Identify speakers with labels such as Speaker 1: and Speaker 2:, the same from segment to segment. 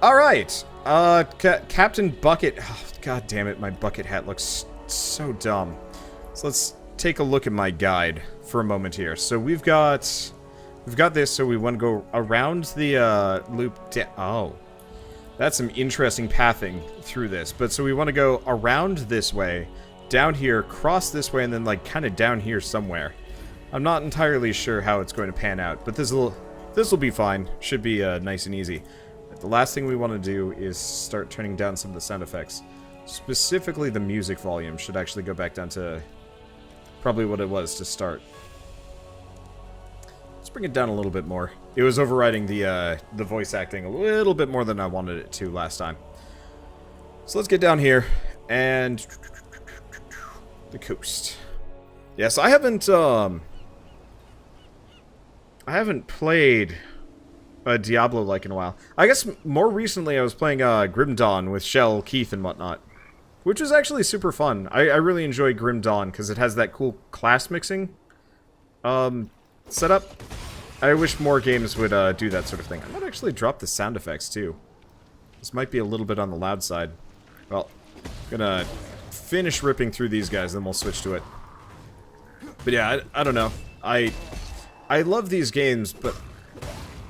Speaker 1: Alright, Captain Bucket, oh, god damn it, my bucket hat looks so dumb. So let's take a look at my guide for a moment here. So we've got this, so we want to go around the, loop, oh. That's some interesting pathing through this, but so we want to go around this way, down here, cross this way, and then, like, kind of down here somewhere. I'm not entirely sure how it's going to pan out, but this will be fine. Should be, nice and easy. The last thing we want to do is start turning down some of the sound effects. Specifically, the music volume should actually go back down to probably what it was to start. Let's bring it down a little bit more. It was overriding the voice acting a little bit more than I wanted it to last time. So let's get down here and the coast. Yes, I haven't played a Diablo-like in a while. I guess more recently I was playing Grim Dawn with Shell, Keith, and whatnot, which was actually super fun. I really enjoy Grim Dawn because it has that cool class mixing setup. I wish more games would do that sort of thing. I might actually drop the sound effects too. This might be a little bit on the loud side. Well, I'm gonna finish ripping through these guys, then we'll switch to it. But yeah, I don't know. I love these games, but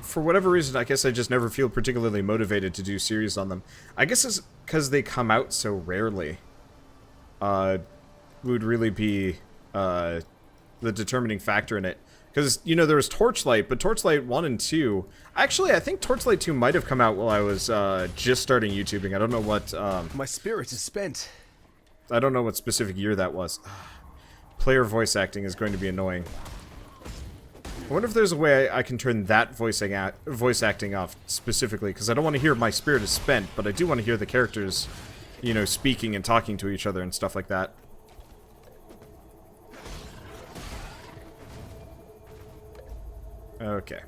Speaker 1: for whatever reason, I guess I just never feel particularly motivated to do series on them. I guess it's because they come out so rarely. Would really be the determining factor in it. Because, you know, there was Torchlight, but Torchlight 1 and 2... Actually, I think Torchlight 2 might have come out while I was just starting YouTubing. I don't know what...
Speaker 2: My spirit is spent.
Speaker 1: I don't know what specific year that was. Player voice acting is going to be annoying. I wonder if there's a way I can turn that voice acting off specifically, because I don't want to hear my spirit is spent, but I do want to hear the characters, you know, speaking and talking to each other and stuff like that. Okay.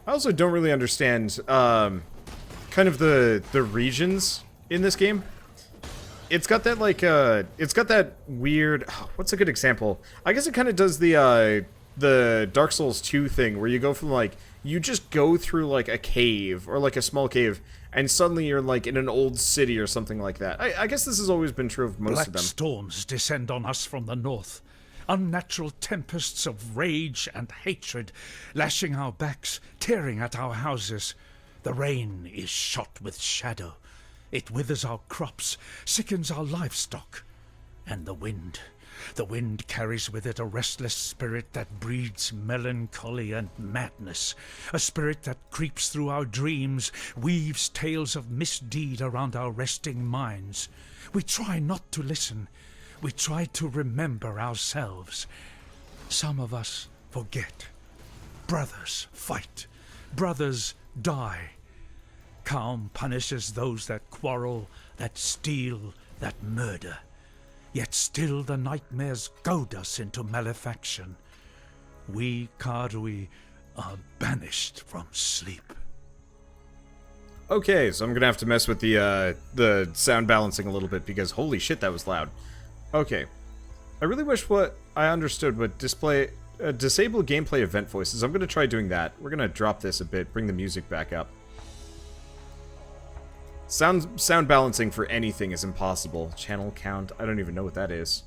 Speaker 1: I also don't really understand, kind of the regions in this game. It's got that, like, it's got that weird... What's a good example? I guess it kind of does the Dark Souls 2 thing, where you go from, like, you just go through, like, a cave, or, like, a small cave, and suddenly you're, like, in an old city or something like that. I guess this has always been true of most of them.
Speaker 3: Black storms descend on us from the north. Unnatural tempests of rage and hatred, lashing our backs, tearing at our houses. The rain is shot with shadow. It withers our crops, sickens our livestock. And the wind carries with it a restless spirit that breeds melancholy and madness. A spirit that creeps through our dreams, weaves tales of misdeed around our resting minds. We try not to listen. We try to remember ourselves. Some of us forget. Brothers fight. Brothers die. Calm punishes those that quarrel, that steal, that murder. Yet still the nightmares goad us into malefaction. We Karui are banished from sleep.
Speaker 1: Okay, so I'm gonna have to mess with the sound balancing a little bit, because holy shit, that was loud. Okay. I really wish what I understood would display disable gameplay event voices. I'm gonna try doing that. We're gonna drop this a bit, bring the music back up. Sound balancing for anything is impossible. Channel count, I don't even know what that is.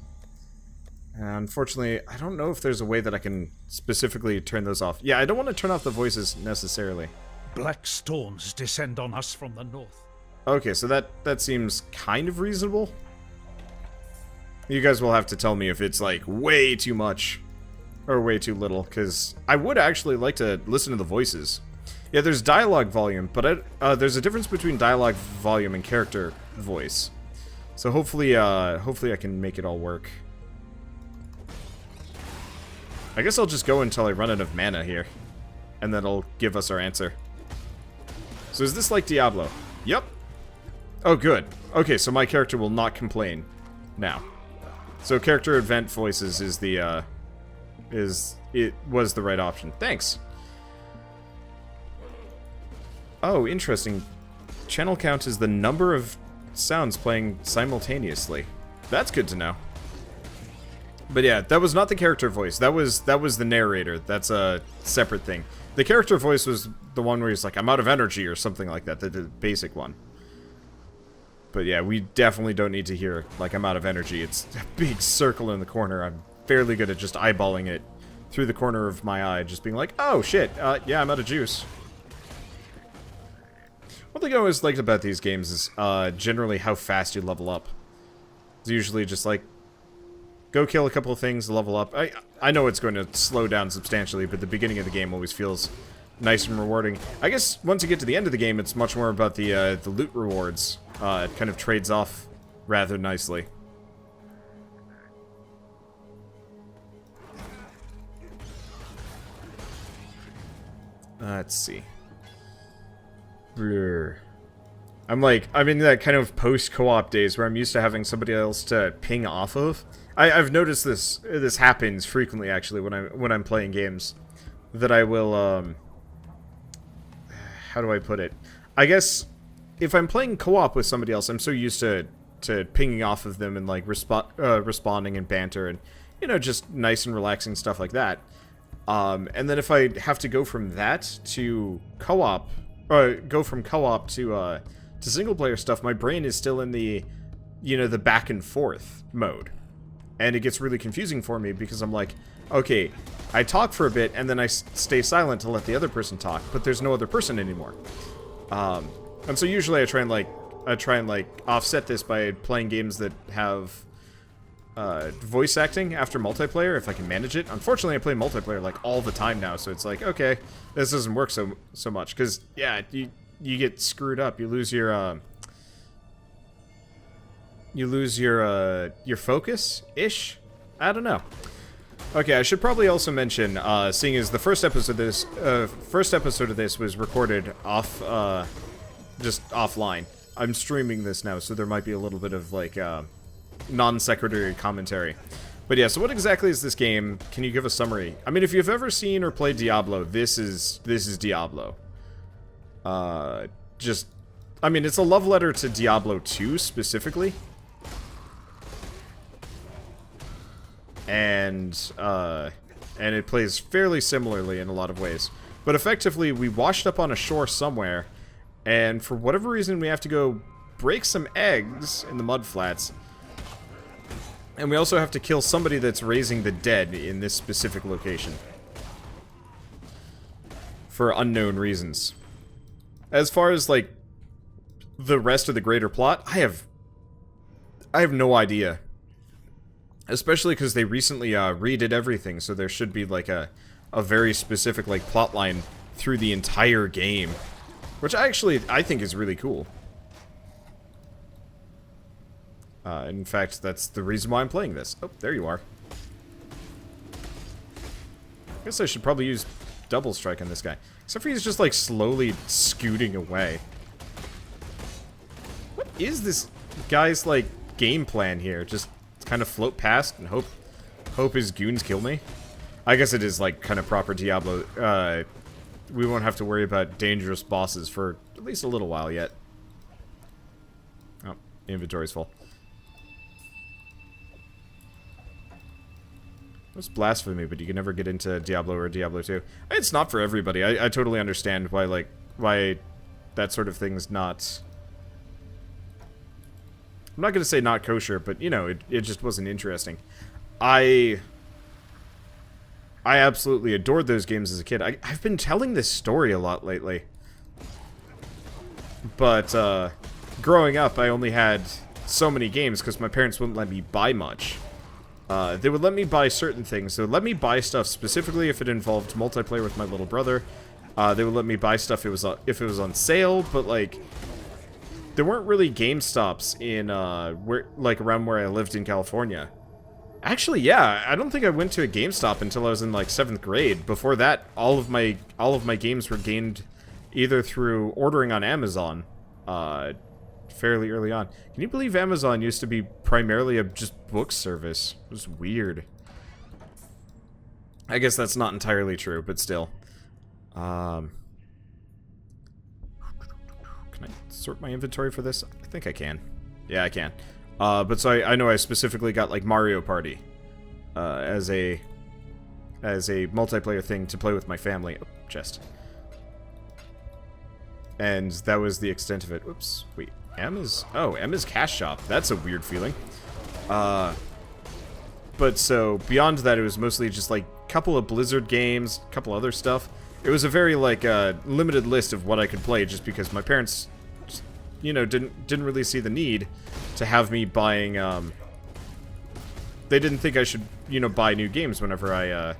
Speaker 1: Unfortunately, I don't know if there's a way that I can specifically turn those off. Yeah, I don't want to turn off the voices necessarily.
Speaker 3: Black storms descend on us from the north.
Speaker 1: Okay, so that seems kind of reasonable. You guys will have to tell me if it's, like, way too much or way too little, because I would actually like to listen to the voices. Yeah, there's dialogue volume, but there's a difference between dialogue volume and character voice. So hopefully I can make it all work. I guess I'll just go until I run out of mana here, and then it'll give us our answer. So is this like Diablo? Yep. Oh, good. Okay, so my character will not complain now. So character event voices is the was the right option. Thanks. Oh, interesting. Channel count is the number of sounds playing simultaneously. That's good to know. But yeah, that was not the character voice. That was the narrator. That's a separate thing. The character voice was the one where he's like, I'm out of energy or something like that, the basic one. But yeah, we definitely don't need to hear, like, I'm out of energy. It's a big circle in the corner. I'm fairly good at just eyeballing it through the corner of my eye, just being like, oh shit, yeah, I'm out of juice. One thing I always liked about these games is generally how fast you level up. It's usually just like, go kill a couple of things, level up. I know it's going to slow down substantially, but the beginning of the game always feels nice and rewarding. I guess once you get to the end of the game, it's much more about the loot rewards. It kind of trades off rather nicely. Let's see. Blur. I'm in that kind of post-co-op days where I'm used to having somebody else to ping off of. I've noticed this happens frequently actually when I'm playing games, that I will how do I put it? I guess if I'm playing co-op with somebody else, I'm so used to pinging off of them and like responding and banter and, you know, just nice and relaxing stuff like that. And then if I have to go from that to co-op, or go from co-op to single player stuff, my brain is still in the, you know, the back and forth mode. And it gets really confusing for me because I'm like, okay, I talk for a bit and then I stay silent to let the other person talk, but there's no other person anymore. And so usually I try and offset this by playing games that have voice acting after multiplayer if I can manage it. Unfortunately, I play multiplayer like all the time now, so it's like, okay, this doesn't work so much because yeah, you get screwed up. You lose your focus ish. I don't know. Okay, I should probably also mention, seeing as the first episode of this was recorded off, just offline. I'm streaming this now, so there might be a little bit of like non-sequitur commentary. But yeah, so what exactly is this game? Can you give a summary? I mean, if you've ever seen or played Diablo, this is Diablo. I mean, it's a love letter to Diablo 2 specifically. And it plays fairly similarly in a lot of ways. But effectively, we washed up on a shore somewhere, and for whatever reason, we have to go break some eggs in the mudflats. And we also have to kill somebody that's raising the dead in this specific location. For unknown reasons. As far as, like, the rest of the greater plot, I have no idea. Especially because they recently redid everything, so there should be, like, a very specific, like, plot line through the entire game. Which I think is really cool. In fact, that's the reason why I'm playing this. Oh, there you are. I guess I should probably use double strike on this guy. Except for he's just, like, slowly scooting away. What is this guy's, like, game plan here? Just kind of float past and hope his goons kill me? I guess it is, like, kind of proper Diablo. We won't have to worry about dangerous bosses for at least a little while yet. Oh, the inventory's full. It's blasphemy, but you can never get into Diablo or Diablo 2. It's not for everybody. I totally understand why that sort of thing's not... I'm not going to say not kosher, but, you know, it just wasn't interesting. I absolutely adored those games as a kid. I've been telling this story a lot lately. But, growing up, I only had so many games because my parents wouldn't let me buy much. They would let me buy certain things. They would let me buy stuff specifically if it involved multiplayer with my little brother. They would let me buy stuff if it was on sale, but, like, there weren't really GameStops in, around where I lived in California. Actually, yeah, I don't think I went to a GameStop until I was in, like, 7th grade. Before that, all of my games were gained either through ordering on Amazon, fairly early on. Can you believe Amazon used to be primarily a just book service? It was weird. I guess that's not entirely true, but still. Can I sort my inventory for this? I think I can. Yeah, I can. But so I know I specifically got, like, Mario Party as a multiplayer thing to play with my family. Oh, chest. And that was the extent of it. Oops. Wait. Emma's cash shop. That's a weird feeling. But so, beyond that, it was mostly just, like, a couple of Blizzard games, a couple other stuff. It was a very, like, limited list of what I could play, just because my parents, just, you know, didn't really see the need to have me buying, they didn't think I should, you know, buy new games whenever I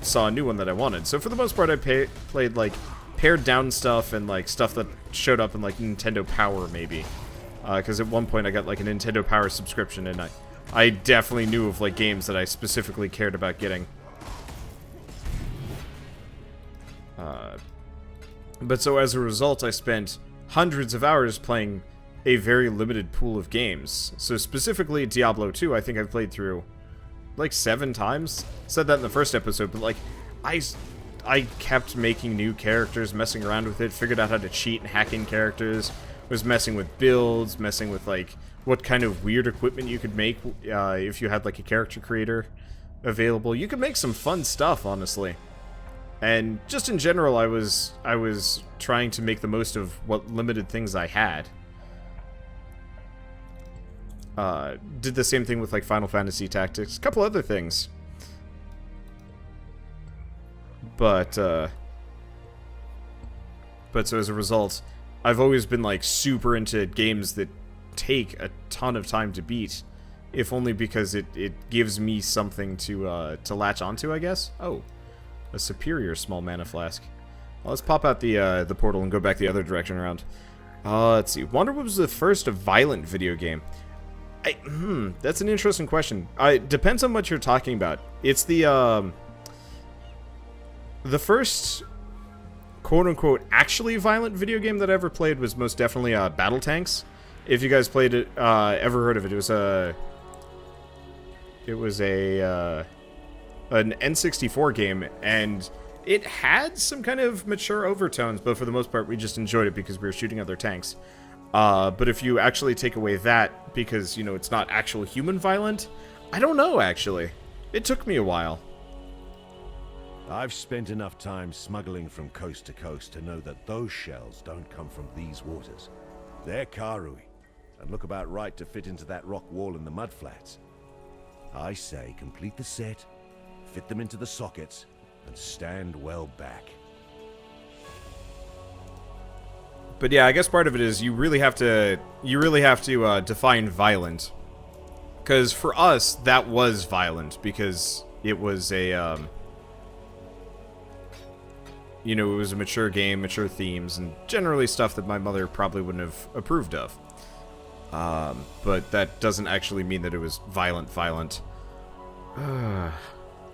Speaker 1: saw a new one that I wanted. So for the most part, I played, like, pared down stuff and, like, stuff that showed up in, like, Nintendo Power, maybe. Because at one point I got, like, a Nintendo Power subscription, and I definitely knew of, like, games that I specifically cared about getting. But so as a result, I spent hundreds of hours playing a very limited pool of games. So specifically Diablo 2, I think I've played through, like, 7 times. Said that in the first episode, but, like, I kept making new characters, messing around with it, figured out how to cheat and hack in characters, was messing with builds, messing with, like, what kind of weird equipment you could make if you had, like, a character creator available. You could make some fun stuff, honestly. And just in general, I was trying to make the most of what limited things I had. Did the same thing with, like, Final Fantasy Tactics, a couple other things. But so as a result, I've always been, like, super into games that take a ton of time to beat, if only because it gives me something to latch onto, I guess. Oh, a superior small mana flask. Well, let's pop out the portal and go back the other direction around. Let's see. Wanderbots was the first violent video game. That's an interesting question. It depends on what you're talking about. It's the first quote-unquote actually violent video game that I ever played was most definitely Battle Tanks. If you guys played it, ever heard of it, it was an N64 game, and it had some kind of mature overtones, but for the most part, we just enjoyed it because we were shooting other tanks. But if you actually take away that, because, you know, it's not actual human violent, I don't know, actually. It took me a while.
Speaker 2: I've spent enough time smuggling from coast to coast to know that those shells don't come from these waters. They're Karui, and look about right to fit into that rock wall in the mudflats. I say complete the set, fit them into the sockets, and stand well back.
Speaker 1: But yeah, I guess part of it is you really have to define violent. Because for us, that was violent, because it was a, you know, it was a mature game, mature themes, and generally stuff that my mother probably wouldn't have approved of. But that doesn't actually mean that it was violent.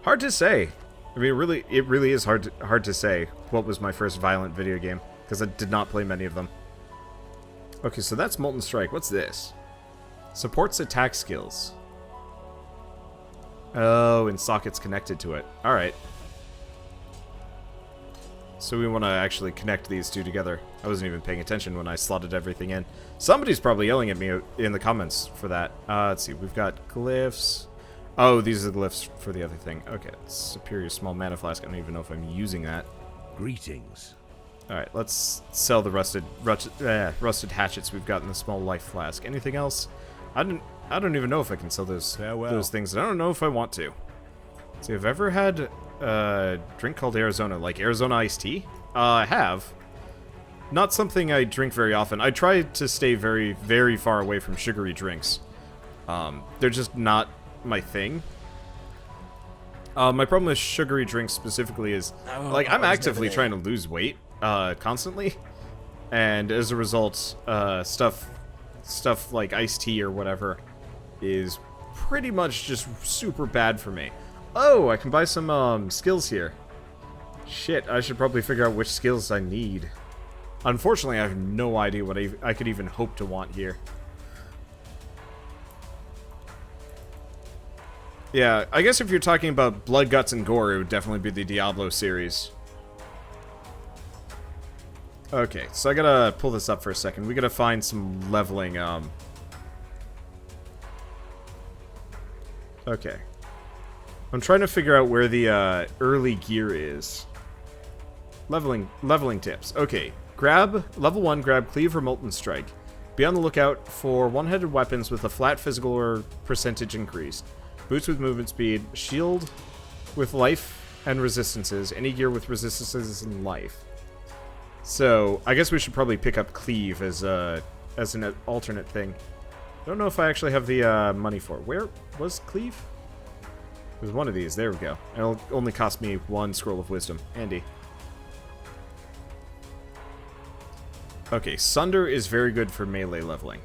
Speaker 1: Hard to say. I mean, it really is hard to say what was my first violent video game, because I did not play many of them. Okay, so that's Molten Strike. What's this? Supports attack skills. Oh, and sockets connected to it. Alright. So we want to actually connect these two together. I wasn't even paying attention when I slotted everything in. Somebody's probably yelling at me in the comments for that. Let's see, we've got glyphs. Oh, these are the glyphs for the other thing. Okay, superior small mana flask. I don't even know if I'm using that.
Speaker 2: Greetings.
Speaker 1: Alright, let's sell the rusted hatchets we've got in the small life flask. Anything else? I don't even know if I can sell those things. And I don't know if I want to. See, I've ever had a drink called Arizona, like Arizona iced tea? I have. Not something I drink very often. I try to stay very, very far away from sugary drinks. They're just not my thing. My problem with sugary drinks specifically is, like, I'm actively trying to lose weight, constantly. And as a result, stuff like iced tea or whatever is pretty much just super bad for me. Oh, I can buy some, skills here. Shit, I should probably figure out which skills I need. Unfortunately, I have no idea what I could even hope to want here. Yeah, I guess if you're talking about blood, guts, and gore, it would definitely be the Diablo series. Okay, so I gotta pull this up for a second. We gotta find some leveling, Okay. I'm trying to figure out where the, early gear is. Leveling tips. Okay. Level 1, grab Cleave or Molten Strike. Be on the lookout for one-headed weapons with a flat physical or percentage increase. Boots with movement speed. Shield with life and resistances. Any gear with resistances and life. So, I guess we should probably pick up Cleave as an alternate thing. Don't know if I actually have the money for it. Where was Cleave? It was one of these. There we go. It'll only cost me 1 Scroll of Wisdom. Handy. Okay, Sunder is very good for melee leveling.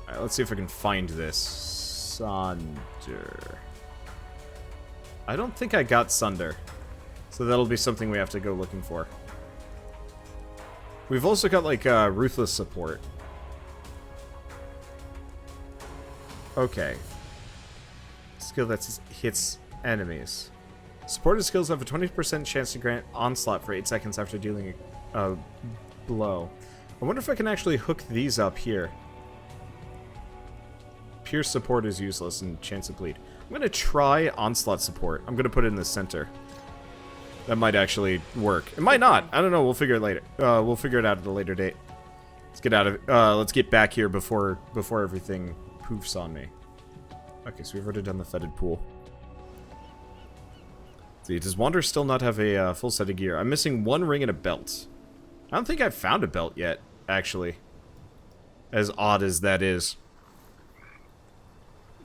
Speaker 1: Alright, let's see if I can find this. Sunder. I don't think I got Sunder. So that'll be something we have to go looking for. We've also got, like, Ruthless support. Okay. Skill that hits enemies. Supported skills have a 20% chance to grant onslaught for 8 seconds after dealing a blow. I wonder if I can actually hook these up here. Pure support is useless and chance to bleed. I'm going to try onslaught support. I'm going to put it in the center. That might actually work. It might not. I don't know. We'll figure it later. We'll figure it out at a later date. Let's get out of it. Let's get back here before everything poofs on me. Okay, so we've already done the fetid pool. See, does Wander still not have a full set of gear? I'm missing 1 ring and a belt. I don't think I've found a belt yet, actually. As odd as that is.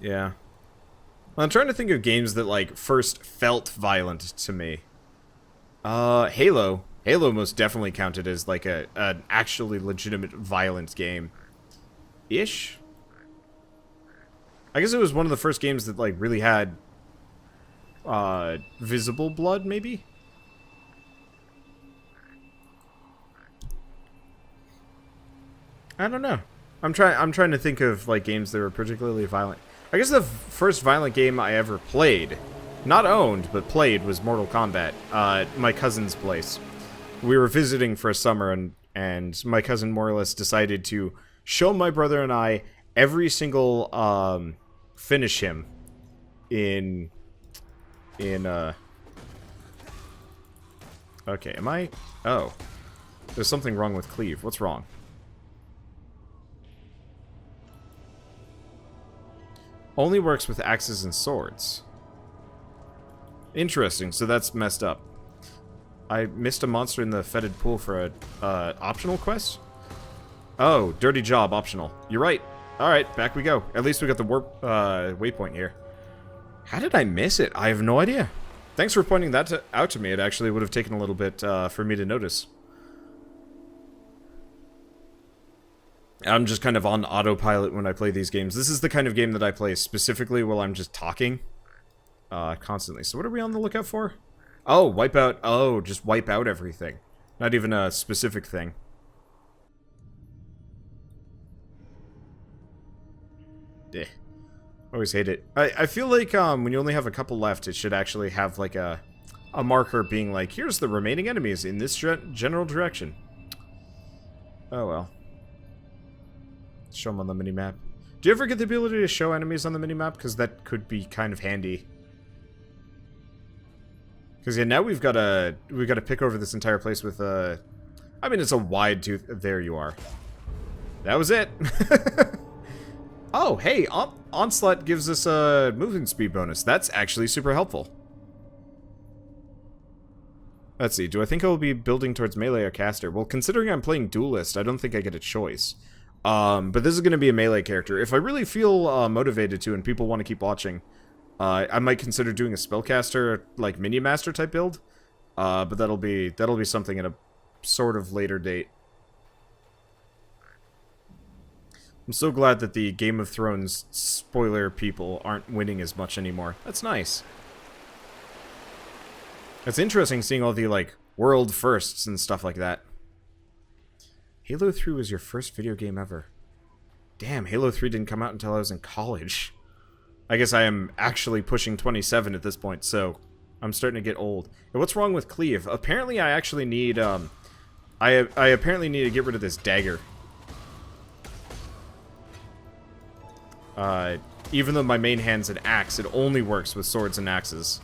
Speaker 1: Yeah. Well, I'm trying to think of games that, like, first felt violent to me. Halo. Halo most definitely counted as, like, an actually legitimate violent game. Ish? I guess it was one of the first games that, like, really had, visible blood, maybe? I don't know. I'm trying to think of, like, games that were particularly violent. I guess the first violent game I ever played, not owned, but played, was Mortal Kombat. My cousin's place. We were visiting for a summer, and my cousin more or less decided to show my brother and I every single, finish him in, okay, am I? Oh. There's something wrong with Cleave. What's wrong? Only works with axes and swords. Interesting, so that's messed up. I missed a monster in the fetid pool for a optional quest? Oh, dirty job, optional. You're right. Alright, back we go. At least we got the warp waypoint here. How did I miss it? I have no idea. Thanks for pointing that out to me. It actually would have taken a little bit for me to notice. I'm just kind of on autopilot when I play these games. This is the kind of game that I play specifically while I'm just talking. Constantly. So what are we on the lookout for? Oh, wipe out. Oh, just wipe out everything. Not even a specific thing. Eh. Always hate it. I feel like when you only have a couple left, it should actually have like a marker being like, here's the remaining enemies in this general direction. Oh well. Show them on the minimap. Do you ever get the ability to show enemies on the minimap? Because that could be kind of handy. Because yeah, now we've got to pick over this entire place with a. I mean, it's a wide tooth. There you are. That was it. Oh, hey, Onslaught gives us a movement speed bonus. That's actually super helpful. Let's see. Do I think I will be building towards melee or caster? Well, considering I'm playing duelist, I don't think I get a choice. But this is going to be a melee character. If I really feel motivated to and people want to keep watching, I might consider doing a spellcaster, like mini-master type build. But that'll be something at a sort of later date. I'm so glad that the Game of Thrones spoiler people aren't winning as much anymore. That's nice. It's interesting seeing all the, like, world firsts and stuff like that. Halo 3 was your first video game ever. Damn, Halo 3 didn't come out until I was in college. I guess I am actually pushing 27 at this point, so I'm starting to get old. And what's wrong with Cleave? Apparently I actually need, I apparently need to get rid of this dagger. Even though my main hand's an axe, it only works with swords and axes.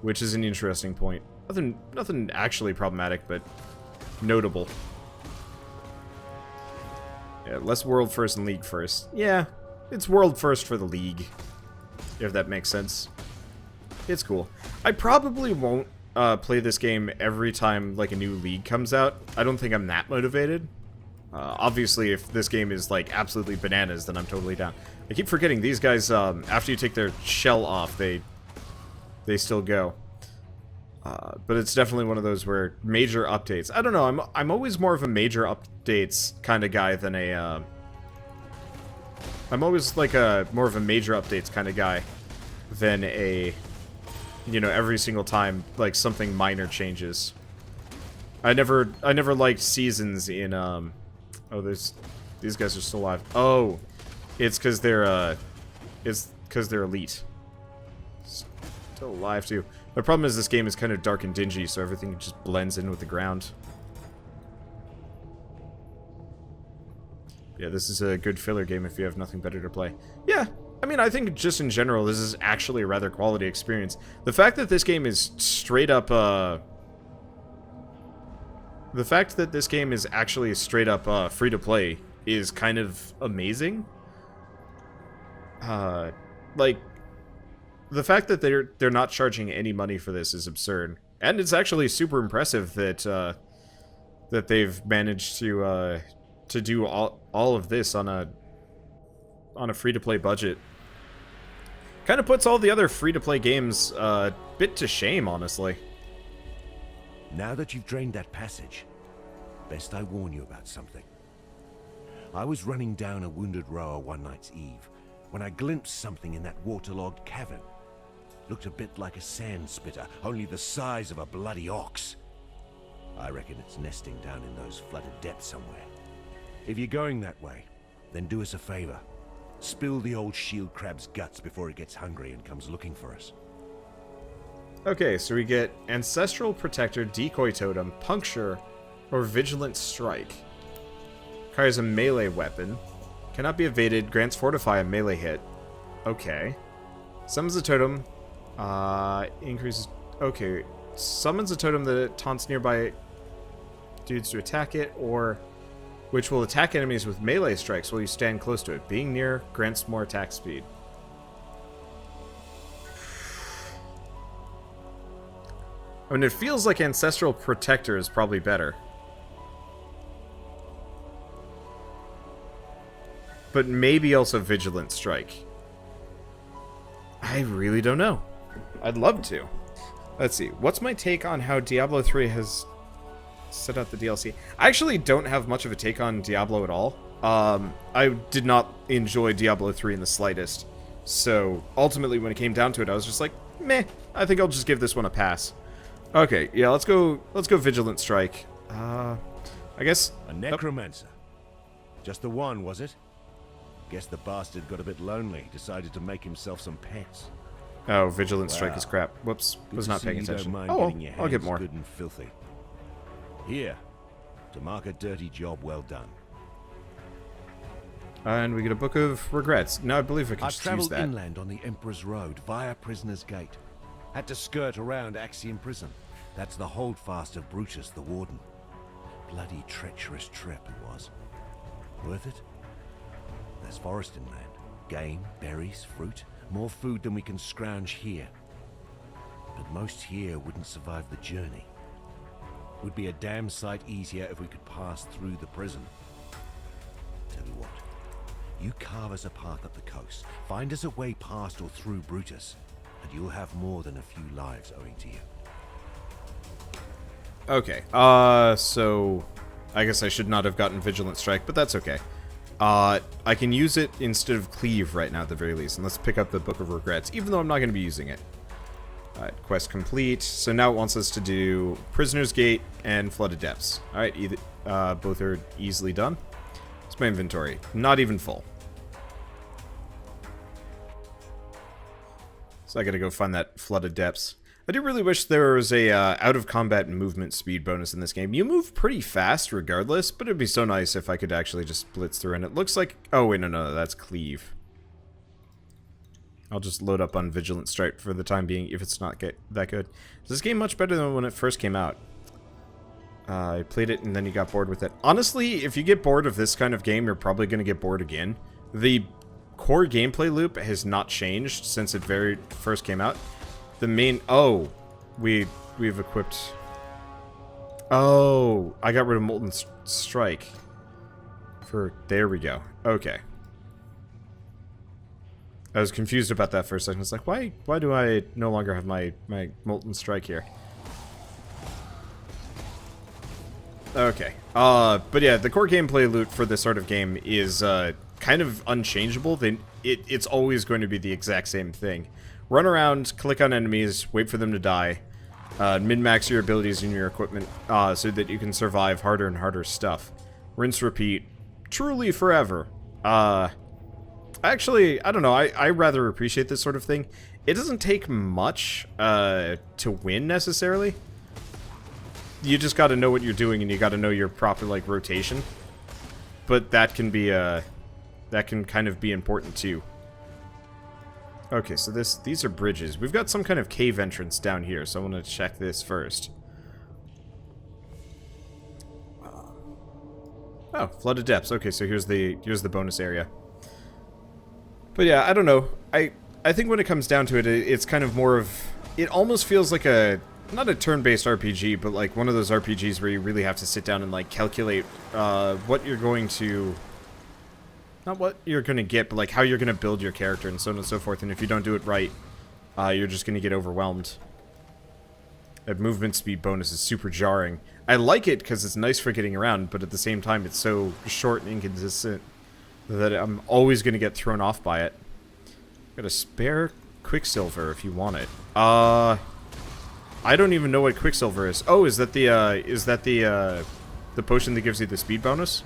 Speaker 1: Which is an interesting point. Nothing actually problematic, but notable. Yeah, less world first and league first. Yeah, it's world first for the league, if that makes sense. It's cool. I probably won't play this game every time like a new league comes out. I don't think I'm that motivated. Obviously, if this game is like absolutely bananas, then I'm totally down. I keep forgetting these guys. After you take their shell off, they still go. But it's definitely one of those where major updates. I don't know. I'm always more of a major updates kind of guy than a. I'm always like more of a major updates kind of guy than a. You know, every single time like something minor changes. I never liked seasons in Oh, these guys are still alive. Oh, it's because they're elite. Still alive too. The problem is this game is kind of dark and dingy, so everything just blends in with the ground. Yeah, this is a good filler game if you have nothing better to play. Yeah, I mean, I think just in general, this is actually a rather quality experience. The fact that this game is straight up, The fact that this game is actually straight up free-to-play is kind of amazing. Like, the fact that they're not charging any money for this is absurd. And it's actually super impressive that that they've managed to do all of this on a free-to-play budget. Kind of puts all the other free-to-play games a bit to shame, honestly.
Speaker 2: Now that you've drained that passage, best I warn you about something. I was running down a wounded rower one night's eve when I glimpsed something in that waterlogged cavern. Looked a bit like a sand spitter, only the size of a bloody ox. I reckon it's nesting down in those flooded depths somewhere. If you're going that way, then do us a favor. Spill the old shield crab's guts before it gets hungry and comes looking for us.
Speaker 1: Okay, so we get Ancestral Protector, Decoy Totem, Puncture, or Vigilant Strike. Requires a melee weapon. Cannot be evaded. Grants Fortify a melee hit. Okay. Summons a totem. Increases... Okay. Summons a totem that taunts nearby dudes to attack it, or... which will attack enemies with melee strikes while you stand close to it. Being near grants more attack speed. I mean, it feels like Ancestral Protector is probably better. But maybe also Vigilant Strike. I really don't know. I'd love to. Let's see. What's my take on how Diablo 3 has set out the DLC? I actually don't have much of a take on Diablo at all. I did not enjoy Diablo 3 in the slightest. So, ultimately, when it came down to it, I was just like, meh, I think I'll just give this one a pass. Okay, yeah, let's go Vigilant Strike. I guess...
Speaker 2: A necromancer. Just the one, was it? Guess the bastard got a bit lonely, decided to make himself some pets.
Speaker 1: Oh, Vigilant Strike is crap. Whoops, was not paying attention. Oh, I'll get more.
Speaker 2: Good and filthy. Here, to mark a dirty job well done.
Speaker 1: And we get a Book of Regrets. Now I believe I can just use
Speaker 2: traveled
Speaker 1: that.
Speaker 2: inland on the Emperor's Road via Prisoner's Gate. Had to skirt around Axiom Prison. That's the holdfast of Brutus the Warden. Bloody treacherous trip it was. Worth it? There's forest inland. Game, berries, fruit. More food than we can scrounge here. But most here wouldn't survive the journey. Would be a damn sight easier if we could pass through the prison. Tell you what, you carve us a path up the coast, find us a way past or through Brutus, and you'll have more than a few lives owing to you.
Speaker 1: Okay, so I guess I should not have gotten Vigilant Strike, but that's okay. I can use it instead of Cleave right now at the very least, and let's pick up the Book of Regrets, even though I'm not going to be using it. Alright, quest complete. So now it wants us to do Prisoner's Gate and Flooded Depths. Alright, both are easily done. It's my inventory. Not even full. So I gotta go find that Flooded Depths. I do really wish there was a out-of-combat movement speed bonus in this game. You move pretty fast regardless, but it'd be so nice if I could actually just blitz through. And it looks like... Oh, wait, no, that's Cleave. I'll just load up on Vigilant Strike for the time being if it's not that good. Is this game much better than when it first came out? I played it and then you got bored with it. Honestly, if you get bored of this kind of game, you're probably going to get bored again. The core gameplay loop has not changed since it very first came out. The main... Oh, we've equipped... Oh, I got rid of Molten Strike. There we go. Okay. I was confused about that for a second. It's like, why do I no longer have my Molten Strike here? Okay. But yeah, the core gameplay loop for this sort of game is kind of unchangeable. It's always going to be the exact same thing. Run around, click on enemies, wait for them to die, min-max your abilities and your equipment so that you can survive harder and harder stuff. Rinse, repeat, truly forever. Actually, I don't know, I rather appreciate this sort of thing. It doesn't take much to win, necessarily. You just gotta know what you're doing, and you gotta know your proper, like, rotation. But that can be, that can kind of be important, too. Okay, so these are bridges. We've got some kind of cave entrance down here, so I want to check this first. Oh, flooded depths. Okay, so here's the bonus area. But yeah, I don't know. I think when it comes down to it, it's kind of more of... It almost feels like a... Not a turn-based RPG, but like one of those RPGs where you really have to sit down and like calculate what you're going to... Not what you're going to get, but like how you're going to build your character and so on and so forth. And if you don't do it right, you're just going to get overwhelmed. That movement speed bonus is super jarring. I like it because it's nice for getting around, but at the same time it's so short and inconsistent that I'm always going to get thrown off by it. Got a spare Quicksilver if you want it. I don't even know what Quicksilver is. Oh, is that the potion that gives you the speed bonus?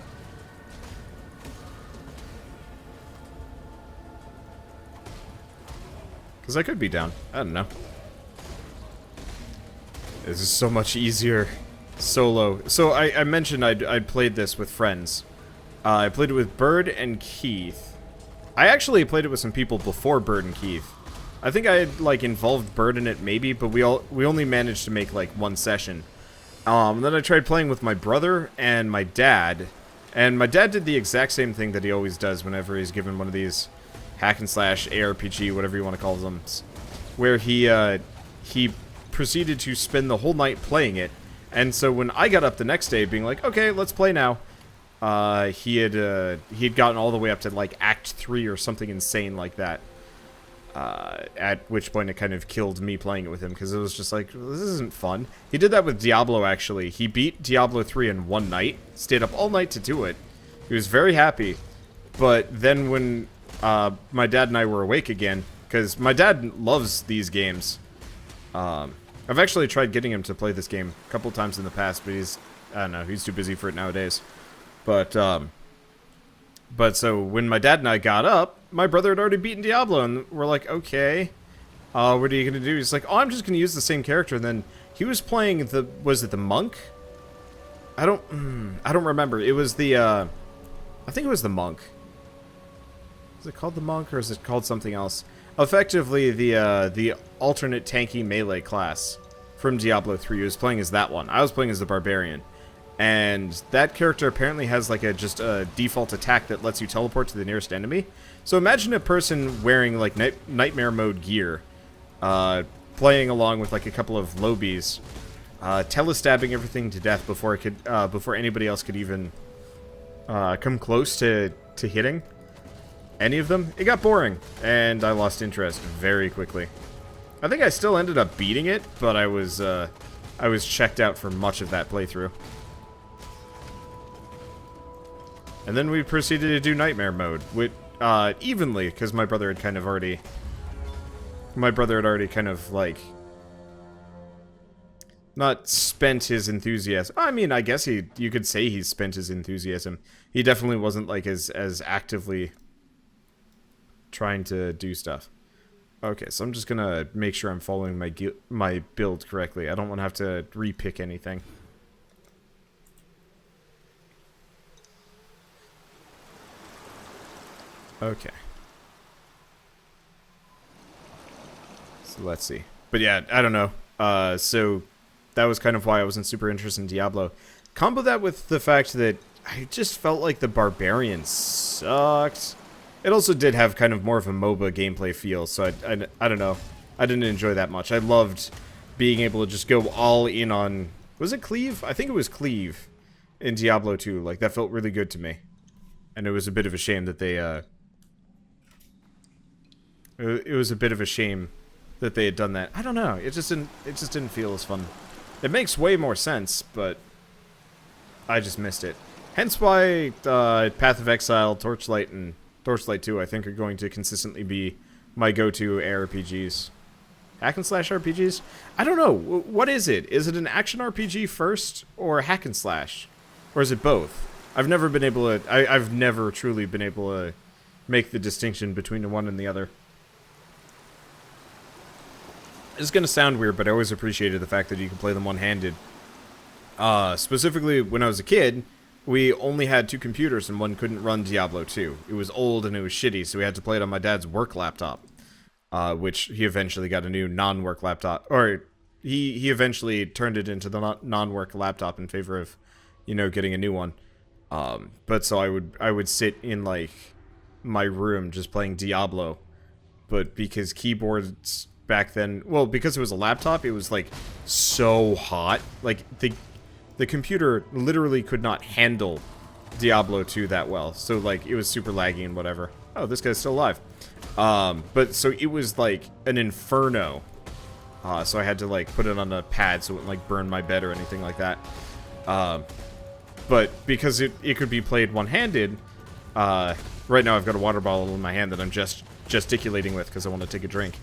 Speaker 1: Because I could be down. I don't know. This is so much easier solo. So I mentioned I'd played this with friends. I played it with Bird and Keith. I actually played it with some people before Bird and Keith. I think I had, like, involved Bird in it, maybe, but we only managed to make, like, one session. Then I tried playing with my brother and my dad, and my dad did the exact same thing that he always does whenever he's given one of these hack-and-slash ARPG, whatever you want to call them, where he proceeded to spend the whole night playing it, and so when I got up the next day being like, okay, let's play now, he had gotten all the way up to, like, Act 3 or something insane like that. At which point it kind of killed me playing it with him, because it was just like, this isn't fun. He did that with Diablo, actually. He beat Diablo 3 in one night, stayed up all night to do it. He was very happy, but then when my dad and I were awake again, because my dad loves these games. I've actually tried getting him to play this game a couple times in the past, but I don't know, he's too busy for it nowadays. But so when my dad and I got up, my brother had already beaten Diablo, and we're like, okay, what are you gonna do? He's like, oh, I'm just gonna use the same character. And then he was playing was it the monk? I don't remember. It was I think it was the monk. Is it called the monk, or is it called something else? Effectively, the alternate tanky melee class from Diablo 3. He was playing as that one. I was playing as the barbarian. And that character apparently has like just a default attack that lets you teleport to the nearest enemy. So imagine a person wearing like nightmare mode gear, playing along with like a couple of lobies, telestabbing everything to death before anybody else could even come close to hitting any of them. It got boring, and I lost interest very quickly. I think I still ended up beating it, but I was checked out for much of that playthrough. And then we proceeded to do Nightmare Mode, with, evenly, because my brother had already kind of, like, not spent his enthusiasm. I mean, I guess you could say he spent his enthusiasm. He definitely wasn't, like, as actively trying to do stuff. Okay, so I'm just gonna make sure I'm following my build correctly. I don't want to have to re-pick anything. Okay. So let's see. But yeah, I don't know. So that was kind of why I wasn't super interested in Diablo. Combo that with the fact that I just felt like the barbarians sucked. It also did have kind of more of a MOBA gameplay feel, so I don't know. I didn't enjoy that much. I loved being able to just go all in on... Was it Cleave? I think it was Cleave in Diablo 2. Like, that felt really good to me. And it was a bit of a shame that they, It was a bit of a shame that they had done that. I don't know. It just didn't feel as fun. It makes way more sense, but I just missed it. Hence why Path of Exile, Torchlight, and Torchlight 2, I think, are going to consistently be my go-to ARPGs. Hack and slash RPGs? I don't know. What is it? Is it an action RPG first, or hack and slash? Or is it both? I've never been able to... I've never truly been able to make the distinction between the one and the other. It's gonna sound weird, but I always appreciated the fact that you can play them one-handed. Specifically, when I was a kid, we only had 2 computers and one couldn't run Diablo 2. It was old and it was shitty, so we had to play it on my dad's work laptop. Which he eventually got a new non-work laptop, or he eventually turned it into the non-work laptop in favor of, you know, getting a new one. But so I would sit in like my room just playing Diablo, but because keyboards back then, well, because it was a laptop, it was like so hot, like the computer literally could not handle Diablo 2 that well, so like it was super laggy and whatever. Oh, this guy's still alive. But so it was like an inferno. So I had to like put it on a pad so it wouldn't like burn my bed or anything like that. But because it could be played one-handed, right now I've got a water bottle in my hand that I'm just gesticulating with because I want to take a drink.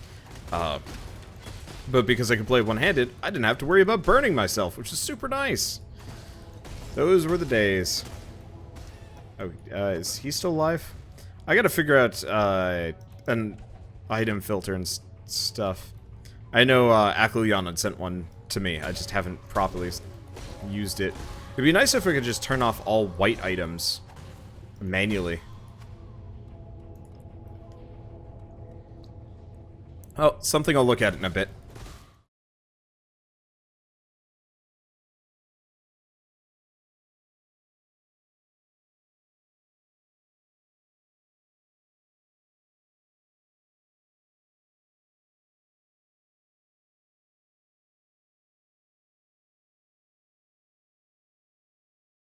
Speaker 1: But because I could play one-handed, I didn't have to worry about burning myself, which is super nice. Those were the days. Oh, is he still alive? I gotta figure out, an item filter and stuff. I know, Akluyan had sent one to me. I just haven't properly used it. It'd be nice if we could just turn off all white items manually. Oh, something I'll look at in a bit.